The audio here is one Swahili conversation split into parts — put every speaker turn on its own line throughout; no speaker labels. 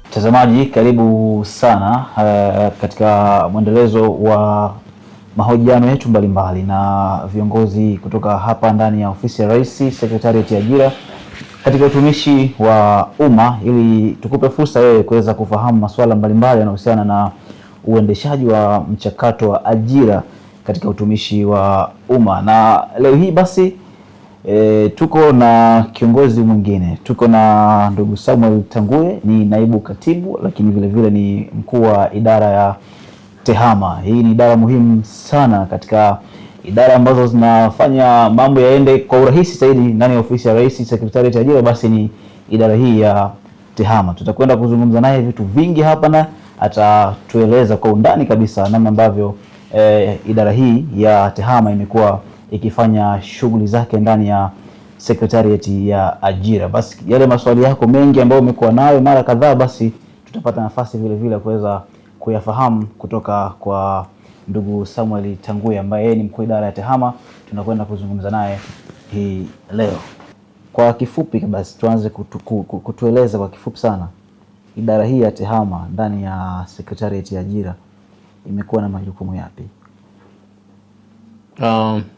Mtazamaji, karibu sana katika mwendelezo wa mahojiano yetu mbalimbali na viongozi kutoka hapa ndani ya ofisi ya Rais, Sekretarieti ya Ajira katika utumishi wa umma, ili tukupe fursa wewe kuweza kufahamu masuala mbalimbali yanayohusiana na uendeshaji wa mchakato wa ajira katika utumishi wa umma. Na leo hii basi tuko na kiongozi mwingine, tuko na ndugu Samuel Tanguye, ni naibu katibu lakini vile vile ni mkuu wa idara ya TEHAMA. Hii ni idara muhimu sana katika idara ambazo zinafanya mambo yaende kwa urahisi zaidi ndani ya ofisi ya Rais, Sekretarieti ya Ajira, basi ni idara hii ya TEHAMA. Tutakwenda kuzungumza naye vitu vingi hapa na atatueleza kwa undani kabisa namna ambavyo idara hii ya TEHAMA imekuwa ikifanya shughuli zake ndani ya Sekretarieti ya Ajira. Basi yale maswali yako mengi ambayo umekuwa nayo mara kadhaa, basi tutapata nafasi vile vile kuweza kuyafahamu kutoka kwa ndugu Samuel Tanguye ambaye yeye ni mkuu idara ya TEHAMA. Tunakwenda kuzungumza naye hii leo. Kwa kifupi basi tuanze kutueleza kwa kifupi sana idara hii ya TEHAMA ndani ya Sekretarieti ya Ajira imekuwa na majukumu yapi?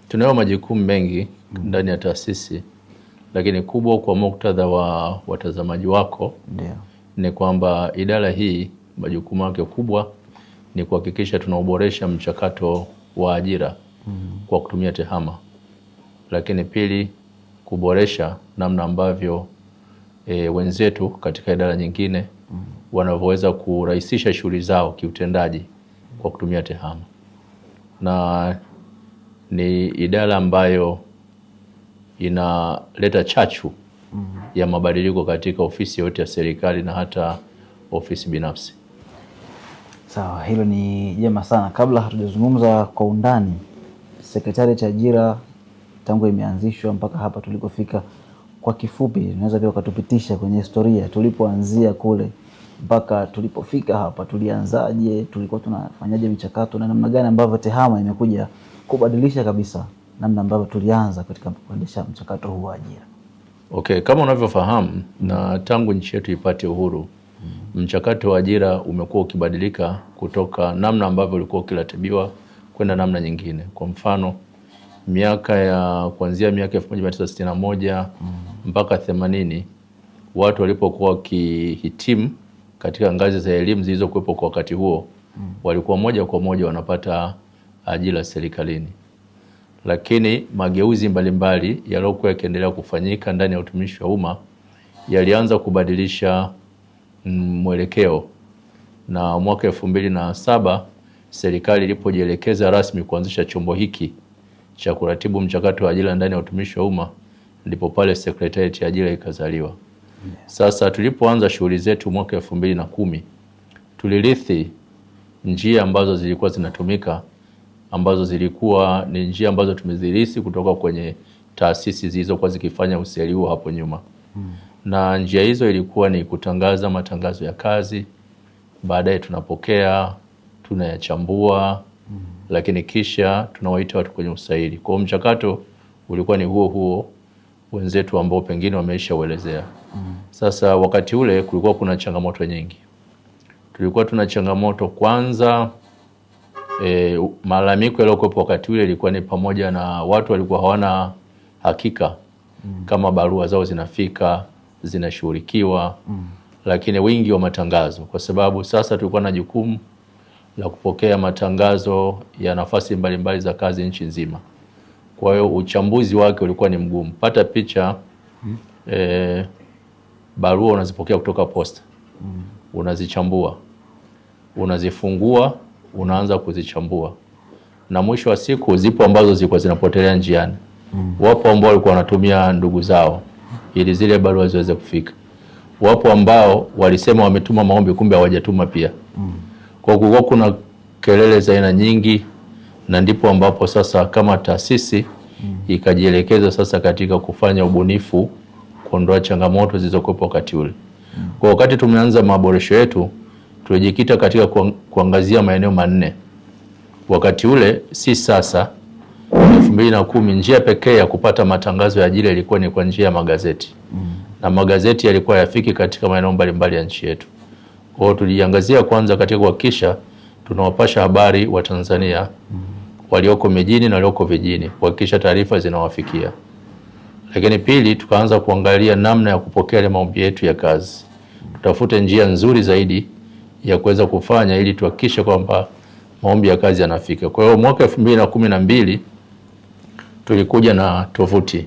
Tunayo majukumu mengi ndani ya taasisi, lakini kubwa kwa muktadha wa watazamaji wako ni kwamba idara hii majukumu yake kubwa ni kuhakikisha tunaoboresha mchakato wa ajira kwa kutumia TEHAMA, lakini pili kuboresha namna ambavyo wenzetu katika idara nyingine wanavyoweza kurahisisha shughuli zao kiutendaji kwa kutumia TEHAMA. Na ni idara ambayo inaleta chachu ya mabadiliko katika ofisi yote ya serikali na hata ofisi binafsi.
Sawa, hilo ni jema sana. Kabla hatujazungumza kwa undani Sekretarieti ya Ajira tangu imeanzishwa mpaka hapa tulikofika, kwa kifupi unaweza pia ukatupitisha kwenye historia tulipoanzia kule mpaka tulipofika hapa, tulianzaje, tulikuwa tunafanyaje michakato na namna gani ambavyo TEHAMA imekuja kubadilisha kabisa namna ambavyo tulianza katika kuendesha mchakato huu wa ajira.
Okay, kama unavyofahamu na tangu nchi yetu ipate uhuru, mchakato wa ajira umekuwa ukibadilika kutoka namna ambavyo ulikuwa ukiratibiwa kwenda namna nyingine. Kwa mfano, kuanzia miaka 1961 mpaka 80, watu walipokuwa wakihitimu katika ngazi za elimu zilizokuwepo kwa wakati huo, walikuwa moja kwa moja wanapata ajira serikalini. Lakini mageuzi mbalimbali yaliyokuwa yakiendelea kufanyika ndani ya utumishi wa umma yalianza kubadilisha mwelekeo, na mwaka 2007 serikali ilipojielekeza rasmi kuanzisha chombo hiki cha kuratibu mchakato wa ajira ndani ya utumishi wa umma, ndipo pale Sekretarieti ya Ajira ikazaliwa. Sasa tulipoanza shughuli zetu mwaka 2010, tulirithi njia ambazo zilikuwa zinatumika, ambazo zilikuwa ni njia ambazo tumezirithi kutoka kwenye taasisi zilizokuwa zikifanya useli huo hapo nyuma. Na njia hizo ilikuwa ni kutangaza matangazo ya kazi, baadaye tunapokea, tunayachambua, lakini kisha tunawaita watu kwenye usaili. Kwa mchakato ulikuwa ni huo wenzetu ambao pengine wameisha uelezea. Sasa wakati ule kulikuwa kuna changamoto nyingi. Tulikuwa tuna changamoto kwanza, malalamiko yaliyokuwepo wakati ule ilikuwa ni pamoja na watu walikuwa hawana hakika kama barua zao zinafika, zinashughulikiwa, lakini wingi wa matangazo, kwa sababu sasa tulikuwa na jukumu la kupokea matangazo ya nafasi mbalimbali za kazi nchi nzima. Kwa hiyo uchambuzi wake ulikuwa ni mgumu. Pata picha, barua unazipokea kutoka posta, unazichambua, unazifungua, unaanza kuzichambua, na mwisho wa siku zipo ambazo zilikuwa zinapotelea njiani. Wapo ambao walikuwa wanatumia ndugu zao ili zile barua ziweze kufika. Wapo ambao walisema wametuma maombi kumbe hawajatuma pia. Kwa kuwa kuna kelele za aina nyingi, na ndipo ambapo sasa kama taasisi ikajielekeza sasa katika kufanya ubunifu, kuondoa changamoto zilizokuwepo wakati ule. Kwa wakati tumeanza maboresho yetu, tulijikita katika kuangazia maeneo manne. Wakati ule si sasa, 2010 njia pekee ya kupata matangazo ya ajira ilikuwa ni kwa njia ya magazeti. Na magazeti yalikuwa yafiki katika maeneo mbalimbali ya nchi yetu. Kwa hiyo tuliangazia kwanza katika kuhakikisha tunawapasha habari wa Tanzania walioko mijini na walioko vijijini, kuhakikisha taarifa zinawafikia. Lakini pili, tukaanza kuangalia namna ya kupokea ile maombi yetu ya kazi. Tutafute njia nzuri zaidi ya kuweza kufanya ili tuhakikishe kwamba maombi ya kazi yanafika. Kwa hiyo mwaka 2012 tulikuja na tovuti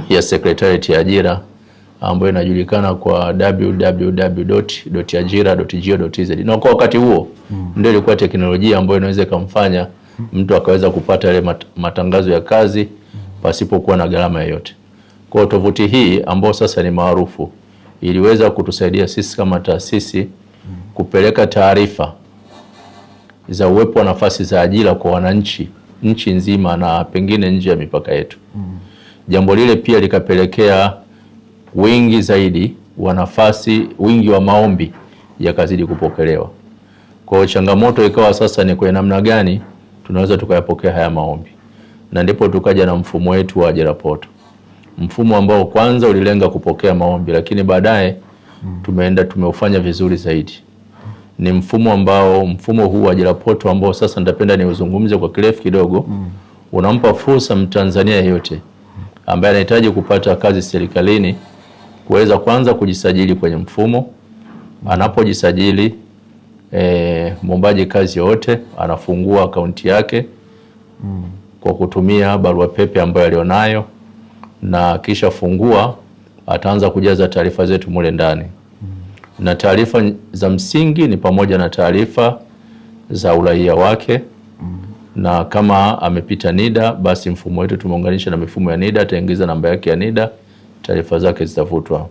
ya Secretariat ya Ajira ambayo inajulikana kwa www.ajira.go.tz. Na kwa wakati huo ndio ilikuwa teknolojia ambayo inaweza kumfanya mtu akaweza kupata ile matangazo ya kazi pasipokuwa na gharama yoyote. Kwa tovuti hii ambayo sasa ni maarufu iliweza kutusaidia sisi kama taasisi kupeleka taarifa za uwepo wa nafasi za ajira kwa wananchi nchi nzima na pengine nje ya mipaka yetu. Jambo lile pia likapelekea wingi zaidi wa nafasi, wingi wa maombi yakazidi kupokelewa. Kwa hiyo changamoto ikawa sasa ni kwa namna gani tunaweza tukayapokea haya maombi. Na ndipo tukaja na mfumo wetu wa Ajira Portal. Mfumo ambao kwanza ulilenga kupokea maombi, lakini baadaye tumeufanya vizuri zaidi. Ni mfumo huu wa Ajira Portal ambao sasa nitapenda niuzungumze kwa kirefu kidogo. Unampa fursa Mtanzania yeyote ambaye anahitaji kupata kazi serikalini kuweza kwanza kujisajili kwenye mfumo. Anapojisajili mwombaji kazi yote anafungua akaunti yake kwa kutumia barua pepe ambayo alionayo, na kisha fungua ataanza kujaza taarifa zetu mule ndani. Na taarifa za msingi ni pamoja na taarifa za uraia wake, na kama amepita NIDA basi mfumo wetu tumeunganisha na mifumo ya NIDA, ataingiza namba yake ya NIDA, taarifa zake zitavutwa.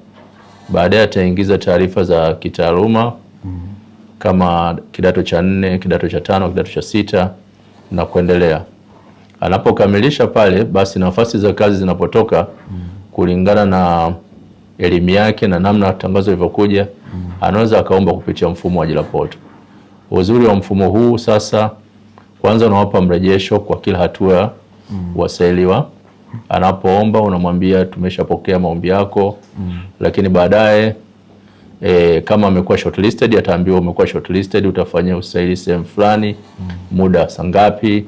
Baadaye ataingiza taarifa za kitaaluma kama kidato cha 4, kidato cha 5, kidato cha 6 na kuendelea. Anapokamilisha pale basi nafasi za kazi zinapotoka kulingana na elimu yake na namna tangazo lilivyokuja, anaweza akaomba kupitia mfumo wa Ajira Portal. Uzuri wa mfumo huu sasa, kwanza unawapa mrejesho kwa kila hatua wasailiwa. Anapoomba unamwambia tumeshapokea maombi yako, lakini baadaye kama amekuwa shortlisted ataambiwa umekuwa shortlisted, utafanyia usaili sehemu fulani, muda saa ngapi,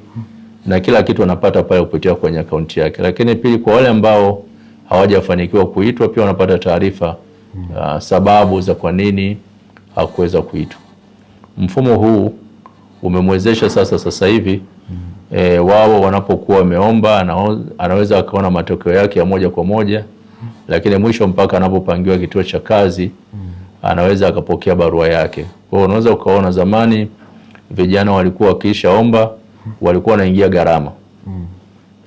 na kila kitu anapata pale kupitia kwenye akaunti yake. Lakini pili, kwa wale ambao hawajafanikiwa kuitwa pia wanapata taarifa sababu za kwa nini hakuweza kuitwa. Mfumo huu umemwezesha sasa hivi wao wanapokuwa wameomba anaweza akaona matokeo yake ya moja kwa moja, lakini mwisho mpaka anapopangiwa kituo cha kazi anaweza akapokea barua yake. Kwa hiyo unaweza ukaona zamani vijana walikuwa wakishaomba walikuwa wanaingia gharama.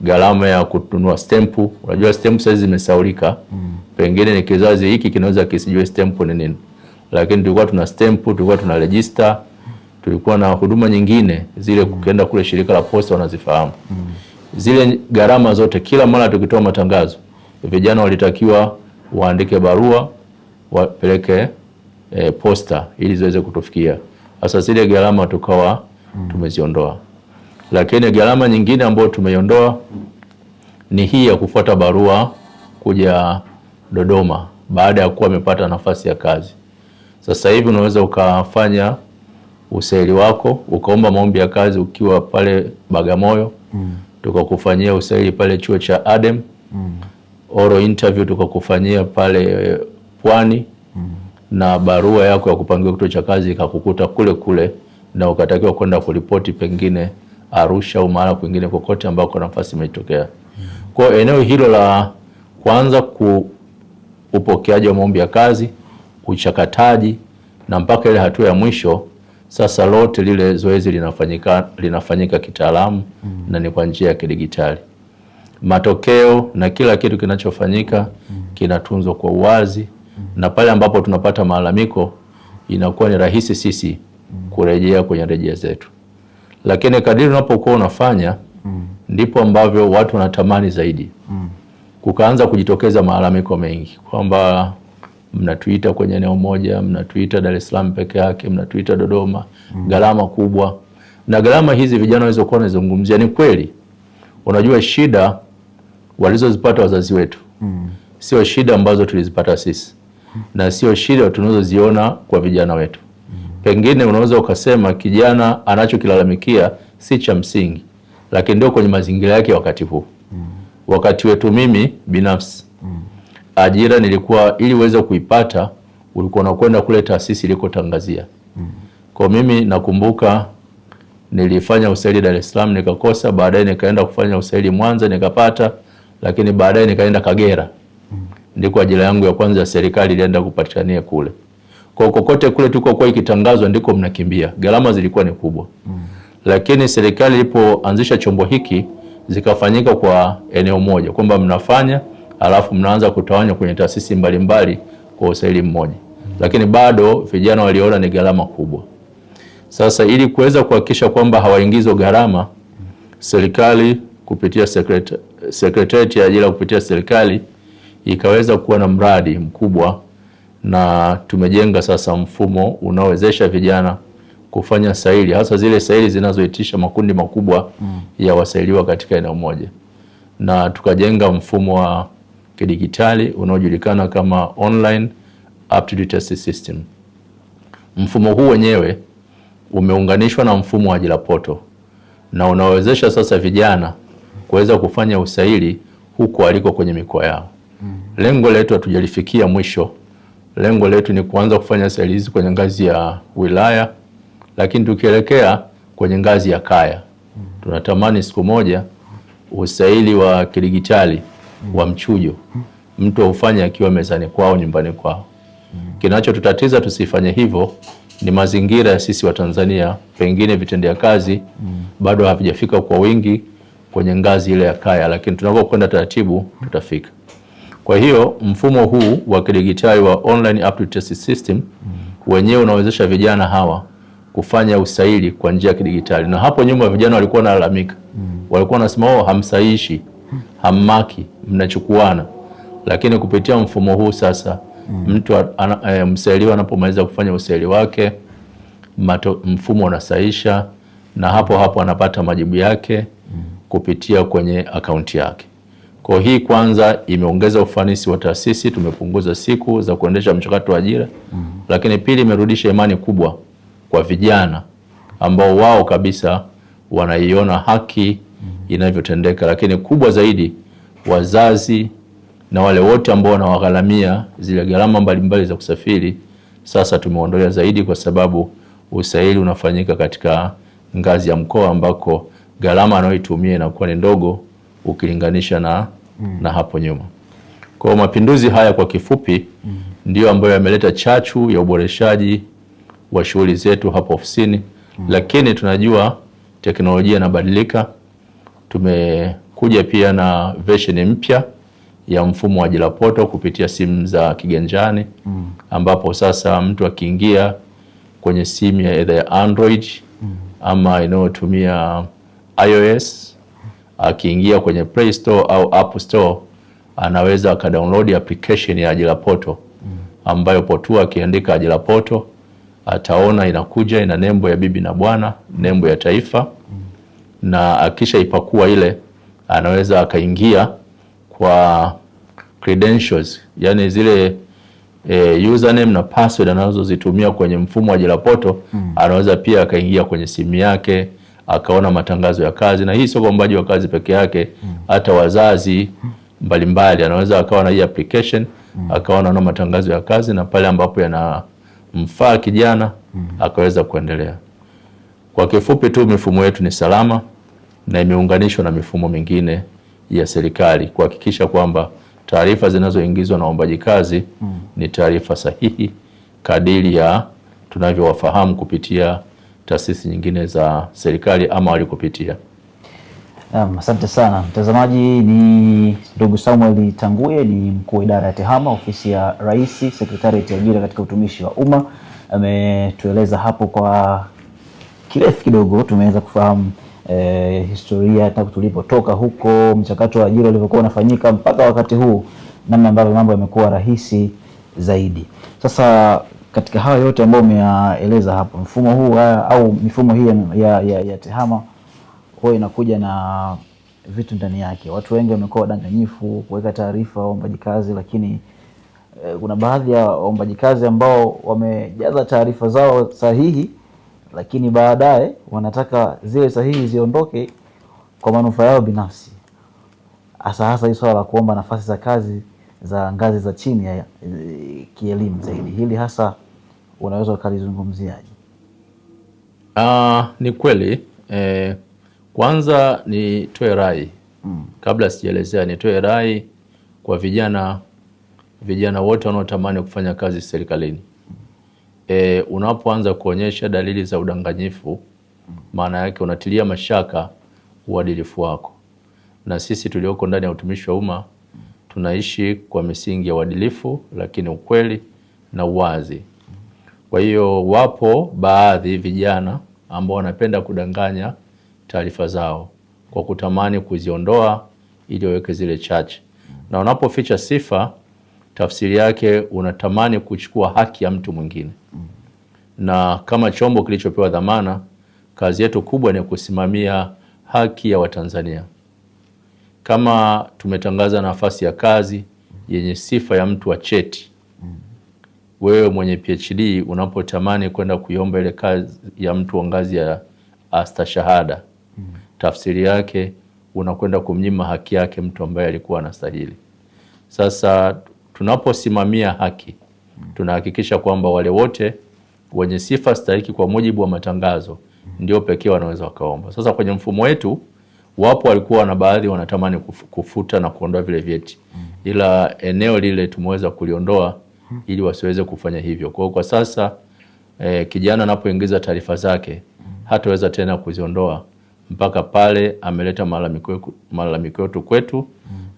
Gharama ya kununua stempu, unajua stempu sasa zimesaulika. Pengine ni kizazi hiki kinaweza kisijue stempu ni nini. Lakini tulikuwa tuna stempu, tulikuwa tuna register, tulikuwa na huduma nyingine zile ukienda kule shirika la posta wanazifahamu. Zile gharama zote kila mara tukitoa matangazo, vijana walitakiwa waandike barua, wapeleke posta ili ziweze kutufikia. Sasa zile gharama tukawa tumeziondoa. Lakini gharama nyingine ambayo tumeiondoa ni hii ya kufuata barua kuja Dodoma baada ya kuwa amepata nafasi ya kazi. Sasa hivi unaweza ukafanya usaili wako, ukaomba maombi ya kazi ukiwa pale Bagamoyo, tukakufanyia usaili pale chuo cha ADEM, oral interview tukakufanyia pale Pwani, na barua yako ya kupangiwa kituo cha kazi ikakukuta kule kule, na ukatakiwa kwenda kuripoti pengine Arusha au mahali kwingine kokote ambako nafasi imetokea. Kwa eneo hilo la kwanza upokeaji wa maombi ya kazi, uchakataji na mpaka ile hatua ya mwisho, sasa lote lile zoezi linafanyika kitaalamu na ni kwa njia ya kidigitali. Matokeo na kila kitu kinachofanyika kinatunzwa kwa uwazi, na pale ambapo tunapata malalamiko inakuwa ni rahisi sisi kurejea kwenye rejea zetu. Lakini kadiri unapokuwa unafanya ndipo ambavyo watu wanatamani zaidi. Kukaanza kujitokeza malalamiko mengi kwamba mnatuita kwenye eneo moja, mnatuita Dar es Salaam peke yake, mnatuita Dodoma, gharama kubwa. Na gharama hizi vijana waweza kuwa wanazungumzia ni kweli. Unajua shida walizozipata wazazi wetu sio shida ambazo tulizipata sisi, na sio shida tunazoziona kwa vijana wetu. Pengine unaweza ukasema kijana anachokilalamikia si cha msingi, lakini ndio kwenye mazingira yake wakati huu. Wakati wetu mimi binafsi, ajira nilikuwa ili uweze kuipata ulikuwa unakwenda kule taasisi ilikotangazia. Kwa mimi nakumbuka nilifanya usaili Dar es Salaam nikakosa, baadaye nikaenda kufanya usaili Mwanza nikapata, lakini baadaye nikaenda Kagera. Ndiko ajira yangu ya kwanza ya serikali ilienda kupatikania kule. Kwa kokote kule tuko kwa ikitangazwa ndiko mnakimbia. Gharama zilikuwa ni kubwa. Lakini serikali ilipoanzisha chombo hiki zikafanyika kwa eneo moja, kwamba mnafanya alafu mnaanza kutawanya kwenye taasisi mbalimbali kwa usaili mmoja. Lakini bado vijana waliona ni gharama kubwa. Sasa ili kuweza kuhakikisha kwamba hawaingizwa gharama, serikali kupitia Secretariat ya Ajira kupitia serikali ikaweza kuwa na mradi mkubwa, na tumejenga sasa mfumo unaowezesha vijana kufanya saili, hasa zile saili zinazoitisha makundi makubwa ya wasailiwa katika eneo moja, na tukajenga mfumo wa kidigitali unaojulikana kama Online Aptitude Test System. Mfumo huu wenyewe umeunganishwa na mfumo wa ajira poto na unawezesha sasa vijana kuweza kufanya usaili huko aliko kwenye mikoa yao. Lengo letu hatujalifikia mwisho. Lengo letu ni kuanza kufanya saili hizi kwenye ngazi ya wilaya, lakini tukielekea kwenye ngazi ya kaya. Tunatamani siku moja usaili wa kidigitali wa mchujo mtu aufanye akiwa mezani kwao, nyumbani kwao. Kinachotutatiza tusifanye hivyo ni mazingira ya sisi wa Tanzania, pengine vitendea kazi bado havijafika kwa wingi kwenye ngazi ile ya kaya, lakini tunapokwenda taratibu tutafika. Kwa hiyo mfumo huu wa kidigitali wa Online Aptitude Test System wenyewe unawezesha vijana hawa kufanya usaili kwa njia ya kidigitali. Na hapo nyuma vijana walikuwa wanalalamika. Walikuwa wanasema hamsaishi, hammaki, mnachukuana. Lakini kupitia mfumo huu sasa mtu msailiwa anapomaliza kufanya usaili wake, mfumo unasaisha na hapo hapo anapata majibu yake kupitia kwenye akaunti yake. Kwa hii kwanza imeongeza ufanisi wa taasisi, tumepunguza siku za kuendesha mchakato wa ajira. Lakini pili, imerudisha imani kubwa kwa vijana ambao wao kabisa wanaiona haki inavyotendeka. Lakini kubwa zaidi, wazazi na wale wote ambao wanawagharamia zile gharama mbalimbali za kusafiri, sasa tumeondolea zaidi, kwa sababu usaili unafanyika katika ngazi ya mkoa ambako gharama anayoitumia inakuwa ni ndogo ukilinganisha na hapo nyuma. Kwa mapinduzi haya kwa kifupi ndio ambayo yameleta chachu ya uboreshaji wa shughuli zetu hapo ofisini. Lakini tunajua teknolojia inabadilika. Tumekuja pia na version mpya ya mfumo wa ajira poto kupitia simu za kiganjani, ambapo sasa mtu akiingia kwenye simu ya either ya Android ama inayotumia iOS, akiingia kwenye Play Store au App Store, anaweza akadownload application ya ajira poto, ambayo potua akiandika ajira poto ataona inakuja, ina nembo ya bibi na bwana, nembo ya taifa, na akisha ipakua ile anaweza akaingia kwa credentials, yani zile username na password anazozitumia kwenye mfumo wa ajira poto. Anaweza pia akaingia kwenye simu yake akaona matangazo ya kazi, na hii sio kwamba wa kazi peke yake, hata wazazi mbalimbali anaweza akawa na hii application akaona na matangazo ya kazi, na pale ambapo yanamfaa kijana akaweza kuendelea. Kwa kifupi tu, mifumo yetu ni salama na imeunganishwa na mifumo mingine ya serikali kuhakikisha kwamba taarifa zinazoingizwa na waombaji kazi ni taarifa sahihi kadiri ya tunavyowafahamu kupitia taasisi nyingine za serikali ama walikopitia.
Asante sana mtazamaji. Ni ndugu Samuel Tanguye, ni mkuu wa idara ya TEHAMA ofisi ya Rais, Secretariat ya Ajira katika utumishi wa umma. Ametueleza hapo kwa kirefu kidogo, tumeweza kufahamu historia tangu tulipotoka huko, mchakato wa ajira ulivyokuwa unafanyika mpaka wakati huu, namna ambavyo mambo yamekuwa rahisi zaidi. Sasa katika hayo yote ambayo umeyaeleza hapo, mfumo huu au mifumo hii ya TEHAMA huwa inakuja na vitu ndani yake. Watu wengi wamekuwa wadanganyifu kuweka taarifa waombaji kazi, lakini kuna baadhi ya waombaji kazi ambao wamejaza taarifa zao sahihi, lakini baadaye wanataka zile sahihi ziondoke kwa manufaa yao binafsi. Hasa hii swala la kuomba nafasi za kazi za ngazi za chini ya kielimu zaidi, hili hasa unaweza ukalizungumziaje?
Ni kweli. Kwanza nitoe rai kabla sijaelezea, nitoe rai kwa vijana wote wanaotamani kufanya kazi serikalini. Unapoanza kuonyesha dalili za udanganyifu, maana yake unatilia mashaka uadilifu wako. Na sisi tulioko ndani ya utumishi wa umma tunaishi kwa misingi ya uadilifu, lakini ukweli na uwazi. Kwa hiyo wapo baadhi vijana ambao wanapenda kudanganya taarifa zao kwa kutamani kuziondoa ili waweke zile chache. Na unapoficha sifa, tafsiri yake unatamani kuchukua haki ya mtu mwingine. Na kama chombo kilichopewa dhamana, kazi yetu kubwa ni kusimamia haki ya Watanzania. Kama tumetangaza nafasi ya kazi yenye sifa ya mtu wa cheti, wewe mwenye PhD unapotamani kwenda kuiomba ile kazi ya mtu wa ngazi ya astashahada, tafsiri yake unakwenda kumnyima haki yake mtu ambaye alikuwa anastahili. Sasa tunaposimamia haki, tunahakikisha kwamba wale wote wenye sifa stahiki kwa mujibu wa matangazo ndio pekee wanaweza wakaomba. Sasa kwenye mfumo wetu wapo walikuwa na baadhi wanatamani kufuta na kuondoa vile vyeti, ila eneo lile tumeweza kuliondoa ili wasiweze kufanya hivyo. Kwa sasa kijana anapoingiza taarifa zake hataweza tena kuziondoa mpaka pale ameleta malalamiko yetu kwetu,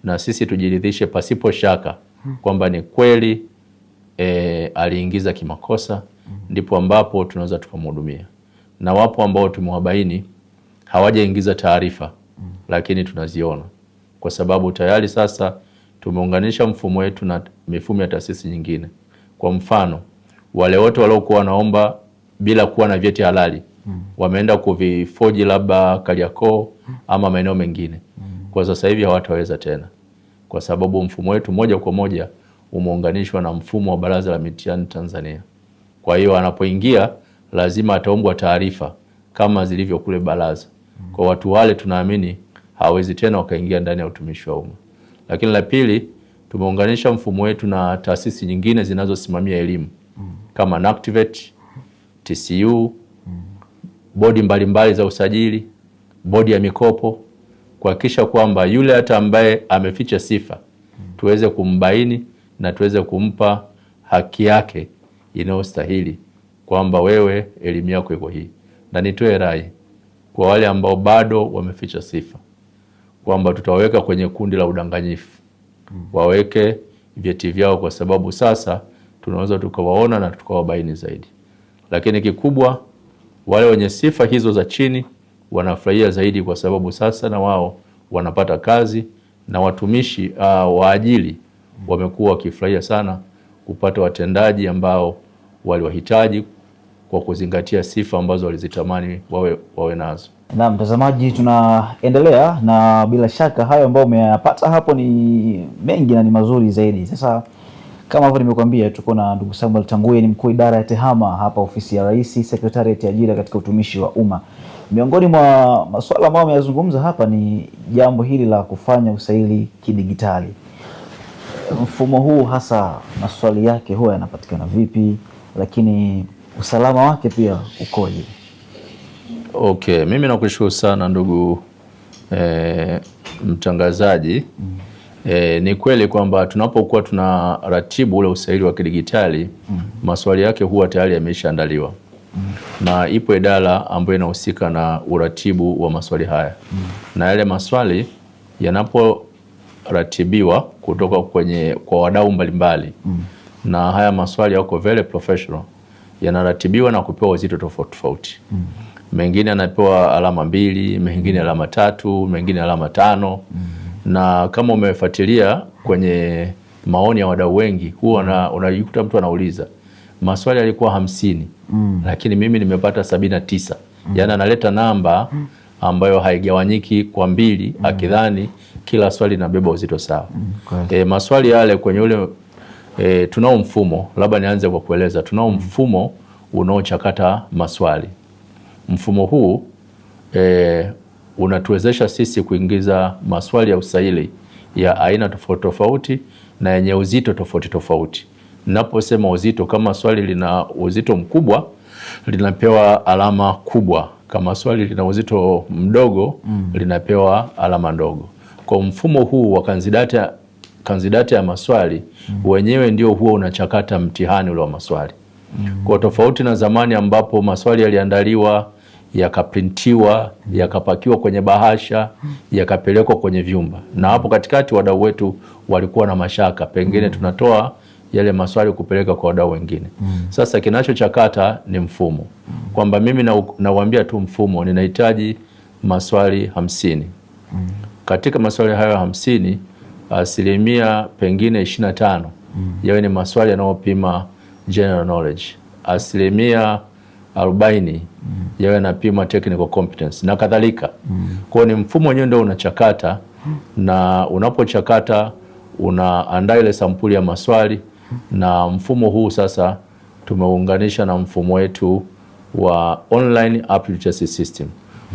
na sisi tujiridhishe pasipo shaka kwamba ni kweli aliingiza kimakosa, ndipo ambapo tunaweza tukamhudumia. Na wapo ambao tumewabaini hawajaingiza taarifa, lakini tunaziona kwa sababu tayari sasa tumeunganisha mfumo wetu na mifumo ya taasisi nyingine. Kwa mfano, wale wote waliokuwa wanaomba bila kuwa na vyeti halali wameenda kuvifoji labda Kariakoo ama maeneo mengine. Kwa sasa hivi hawataweza tena, kwa sababu mfumo wetu moja kwa moja umeunganishwa na mfumo wa Baraza la Mitihani Tanzania. Kwa hiyo anapoingia lazima ataombwa taarifa kama zilivyo kule baraza. Kwa watu wale tunaamini hawezi tena wakaingia ndani ya utumishi wa umma. Lakini la pili, tumeunganisha mfumo wetu na taasisi nyingine zinazosimamia elimu kama NACTVET, TCU, bodi mbalimbali za usajili, bodi ya mikopo, kuhakikisha kwamba yule hata ambaye ameficha sifa tuweze kumbaini na tuweze kumpa haki yake inayostahili, kwamba wewe elimu yako iko hii. Na nitoe rai kwa wale ambao bado wameficha sifa kwamba tutaweka kwenye kundi la udanganyifu. Waweke vyeti vyao, kwa sababu sasa tunaweza tukawaona na tukawabaini zaidi. Lakini kikubwa, wale wenye sifa hizo za chini wanafurahia zaidi, kwa sababu sasa na wao wanapata kazi, na watumishi waajili wamekuwa wakifurahia sana kupata watendaji ambao waliwahitaji kwa kuzingatia sifa ambazo walizitamani wawe nazo.
Na mtazamaji, tunaendelea na bila shaka hayo ambayo umeyapata hapo ni mengi na ni mazuri zaidi. Sasa kama hivyo nimekuambia, tuko na ndugu Samuel Tanguye, ni mkuu idara ya TEHAMA hapa ofisi ya Rais, Sekretarieti ya Ajira katika utumishi wa umma. Miongoni mwa masuala ambayo ameyazungumza hapa ni jambo hili la kufanya usaili kidigitali. Mfumo huu hasa maswali yake huwa yanapatikana vipi, lakini usalama wake pia ukoje?
Okay, mimi nakushukuru sana ndugu mtangazaji. Ni kweli kwamba tunapokuwa tunaratibu ule usaili wa kidigitali, maswali yake huwa tayari yameshaandaliwa. Na ipo idara ambayo inahusika na uratibu wa maswali haya. Na yale maswali yanaporatibiwa kutoka kwa wadau mbalimbali, na haya maswali yako very professional, yanaratibiwa na kupewa uzito tofauti tofauti. Mengine anapewa alama 2, mengine alama 3, mengine alama 5. Na kama umefuatilia kwenye maoni ya wadau wengi, huwa unajikuta mtu anauliza maswali yalikuwa 50, lakini mimi nimepata 79. Yaani analeta namba ambayo haigawanyiki kwa mbili akidhani kila swali linabeba uzito sawa. Maswali yale kwenye ule tunao mfumo, labda nianze kwa kueleza, tunao mfumo unaochakata maswali. Mfumo huu unatuwezesha sisi kuingiza maswali ya usaili ya aina tofauti tofauti na yenye uzito tofauti tofauti. Ninaposema uzito, kama swali lina uzito mkubwa linapewa alama kubwa, kama swali lina uzito mdogo linapewa alama ndogo. Kwa mfumo huu wa kanzidata ya maswali wenyewe ndio huwa unachakata mtihani ule wa maswali. Kwa tofauti na zamani ambapo maswali yaliandaliwa, yakaprintiwa, yakapakiwa kwenye bahasha, yakapelekwa kwenye vyumba, na hapo katikati wadau wetu walikuwa na mashaka, pengine tunatoa yale maswali kupeleka kwa wadau wengine. Sasa kinachochakata ni mfumo, kwamba mimi nawaambia tu mfumo ninahitaji maswali 50. Katika maswali hayo 50, asilimia pengine 25 yawe ni maswali yanayopima general knowledge, asilimia 40 yawe yanapima technical competence na kadhalika. Kwa ni mfumo wenyewe ndio unachakata, na unapochakata unaandaa ile sampuli ya maswali, na mfumo huu sasa tumeunganisha na mfumo wetu wa online aptitude test system.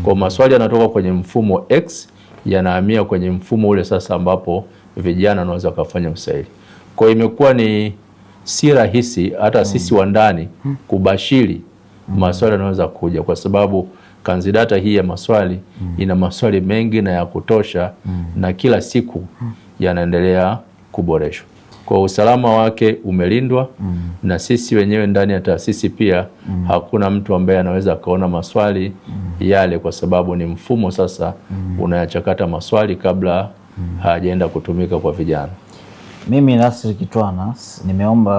Kwa maswali yanatoka kwenye mfumo X yanahamia kwenye mfumo ule sasa ambapo vijana wanaweza kufanya usaili. Kwa imekuwa ni si rahisi hata sisi wa ndani kubashiri maswali yanaweza kuja, kwa sababu kanzidata hii ya maswali ina maswali mengi na ya kutosha, na kila siku yanaendelea kuboreshwa. Kwa usalama wake umelindwa, na sisi wenyewe ndani ya taasisi pia hakuna mtu ambaye anaweza kaona maswali yale, kwa sababu ni mfumo sasa unayachakata maswali kabla hajaenda kutumika kwa vijana.
Mimi Nasri Kitwana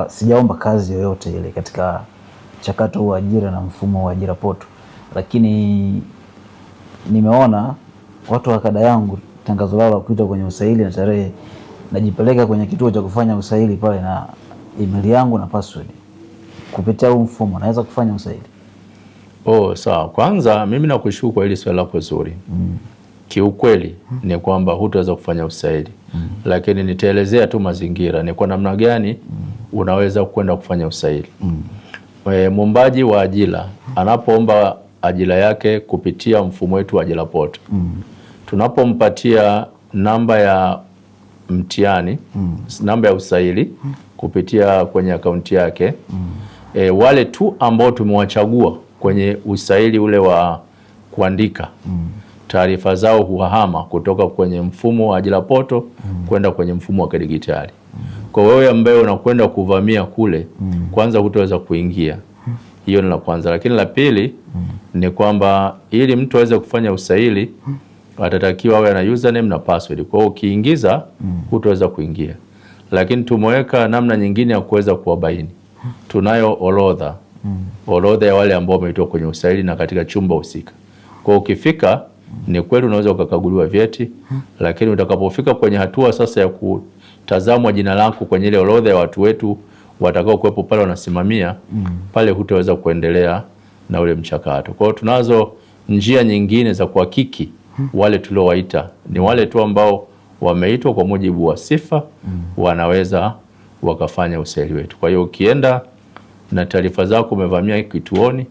sijaomba kazi yoyote ile katika mchakato wa ajira na mfumo wa ajira poto, lakini nimeona watu wa kada yangu tangazo lao la kuitwa kwenye usaili na tarehe, najipeleka kwenye kituo cha kufanya usaili pale na email yangu na password. Kupitia huu mfumo naweza kufanya usaili?
Sawa. Kwanza mimi nakushukuru kwa hili swali lako zuri. Kiukweli ni kwamba hutaweza kufanya usaili, lakini nitaelezea tu mazingira ni kwa namna gani unaweza kwenda kufanya usaili. Mwombaji wa ajira anapoomba ajira yake kupitia mfumo wetu wa ajira poto, tunapompatia namba ya mtihani, namba ya usaili kupitia kwenye akaunti yake, wale tu ambao tumewachagua kwenye usaili ule wa kuandika, taarifa zao huhama kutoka kwenye mfumo wa ajira poto kwenda kwenye mfumo wa kidigitali. Kwa wewe ambaye unakwenda kuvamia kule, kwanza hutaweza kuingia. Hiyo ni la kwanza. Lakini la pili ni kwamba ili mtu aweze kufanya usaili atatakiwa awe na username na password. Kwa hiyo ukiingiza hutaweza kuingia. Lakini tumeweka namna nyingine ya kuweza kuwabaini. Tunayo orodha ya wale ambao wameitwa kwenye usaili na katika chumba husika. Kwa hiyo ukifika ni kweli unaweza ukakaguliwa vyeti, lakini utakapofika kwenye hatua sasa ya kutazamwa jina lako kwenye ile orodha ya watu wetu watakao kuwepo pale wanasimamia, pale hutaweza kuendelea na ule mchakato. Kwa hiyo tunazo njia nyingine za kuhakiki wale tuliowaita ni wale tu ambao wameitwa kwa mujibu wa sifa, wanaweza wakafanya usaili wetu. Kwa hiyo ukienda na taarifa zako umevamia kituoni,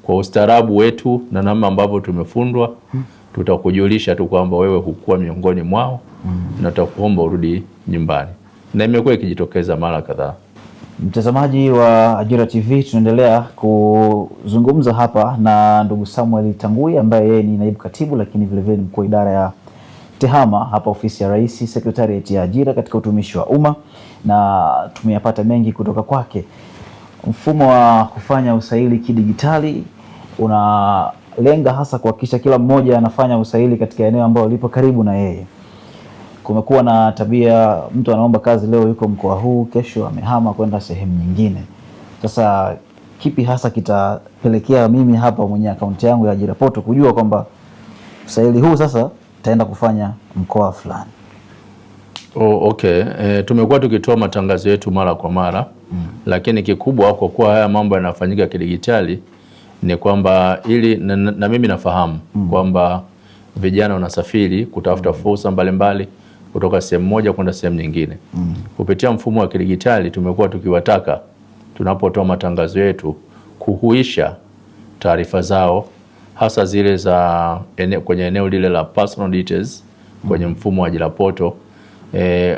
kwa ustaarabu wetu na namna ambavyo tumefundwa, tutakujulisha tu kwamba wewe hukuwa miongoni mwao na tutakuomba urudi nyumbani. Na imekuwa ikijitokeza mara kadhaa.
Mtazamaji wa Ajira TV, tunaendelea kuzungumza hapa na ndugu Samuel Tangui ambaye yeye ni naibu katibu, lakini vile vile ni mkuu wa idara ya TEHAMA hapa ofisi ya Rais, Secretariat ya Ajira katika utumishi wa umma, na tumeyapata mengi kutoka kwake. Mfumo wa kufanya usaili kidigitali unalenga hasa kuhakikisha kila mmoja anafanya usaili katika eneo ambalo lipo karibu na yeye. Kumekuwa na tabia, mtu anaomba kazi leo yuko mkoa huu, kesho amehama kwenda sehemu nyingine. Sasa kipi hasa kitapelekea mimi hapa mwenye akaunti yangu ya ajira poto kujua kwamba usaili huu sasa taenda kufanya mkoa fulani?
Okay. Tumekuwa tukitoa matangazo yetu mara kwa mara, lakini kikubwa kwa kuwa haya mambo yanafanyika kidigitali ni kwamba ili na mimi nafahamu kwamba vijana wanasafiri kutafuta fursa mbalimbali kutoka sehemu moja kwenda sehemu nyingine. Kupitia mfumo wa kidijitali tumekuwa tukiwataka tunapotoa matangazo yetu kuhuisha taarifa zao, hasa zile za kwenye eneo lile la personal details kwenye mfumo wa ajira portal.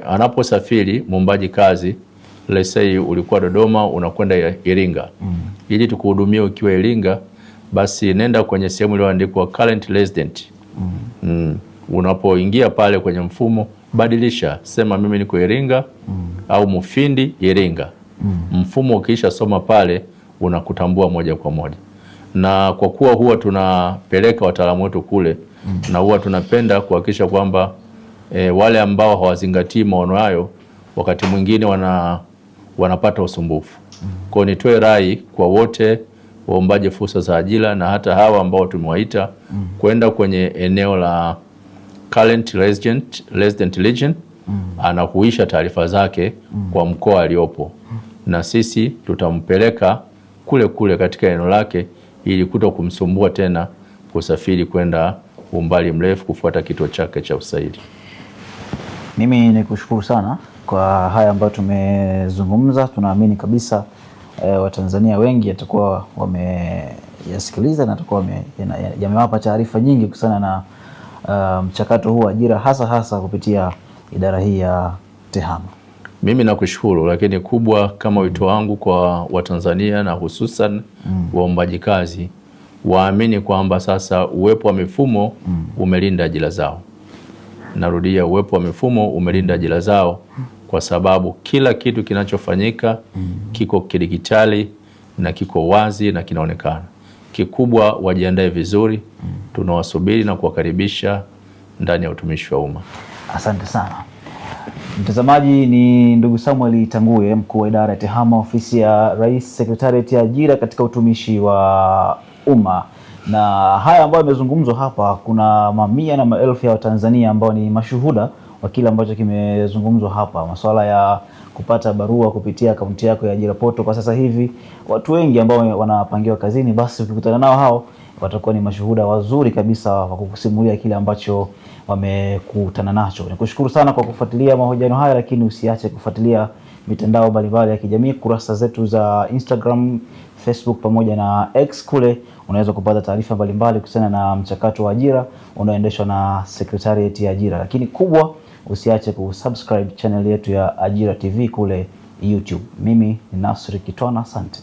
Anaposafiri muombaji kazi, let's say ulikuwa Dodoma unakwenda Iringa, ili tukuhudumie ukiwa Iringa, basi nenda kwenye sehemu iliyoandikwa current resident. Unapoingia pale kwenye mfumo, badilisha, sema mimi niko Iringa au Mufindi Iringa. Mfumo ukiisha soma pale unakutambua moja kwa moja. Na kwa kuwa huwa tunapeleka wataalamu wetu kule, na huwa tunapenda kuhakikisha kwamba wale ambao hawazingatii maono hayo wakati mwingine wanapata usumbufu. Kwa hiyo nitoe rai kwa wote waombaji fursa za ajira na hata hawa ambao tumewaita kwenda kwenye eneo la current resident region, anahuisha taarifa zake kwa mkoa aliopo, na sisi tutampeleka kule kule katika eneo lake ili kumsumbua tena kusafiri kwenda umbali mrefu kufuata kituo chake cha usaili.
Mimi nikushukuru sana kwa haya ambayo tumezungumza. Tunaamini kabisa Watanzania wengi yatakuwa wameyasikiliza na yatakuwa yamewapa taarifa nyingi kuhusiana na mchakato huu wa ajira, hasa kupitia idara hii ya TEHAMA.
Mimi nakushukuru, lakini kubwa kama wito wangu kwa Watanzania na hususan waombaji kazi, waamini kwamba sasa uwepo wa mifumo umelinda ajira zao. Narudia, uwepo wa mifumo umelinda ajira zao kwa sababu kila kitu kinachofanyika kiko kidijitali na kiko wazi na kinaonekana. Kikubwa wajiandae vizuri, tunawasubiri na kuwakaribisha ndani ya utumishi wa umma.
Asante sana. Mtazamaji, ni ndugu Samuel Tanguye, mkuu wa idara ya TEHAMA, ofisi ya Rais, Secretariat ya ajira katika utumishi wa umma. Na haya ambayo yamezungumzwa hapa, kuna mamia na maelfu ya Watanzania ambao ni mashuhuda wa kile ambacho kimezungumzwa hapa. Masuala ya kupata barua kupitia akaunti yako ya ajira portal kwa sasa hivi, watu wengi ambao wanapangiwa kazini, basi ukikutana nao hao watakuwa ni mashuhuda wazuri kabisa wa kukusimulia kile ambacho wamekutana nacho. Nikushukuru sana kwa kufuatilia mahojiano haya, lakini usiache kufuatilia mitandao mbalimbali ya kijamii, kurasa zetu za Instagram, Facebook pamoja na X. Kule unaweza kupata taarifa mbalimbali kuhusiana na mchakato wa ajira unaoendeshwa na Secretariat ya Ajira. Lakini kubwa, usiache kusubscribe channel yetu ya Ajira TV kule YouTube. Mimi ni Nasri Kitwana, asante.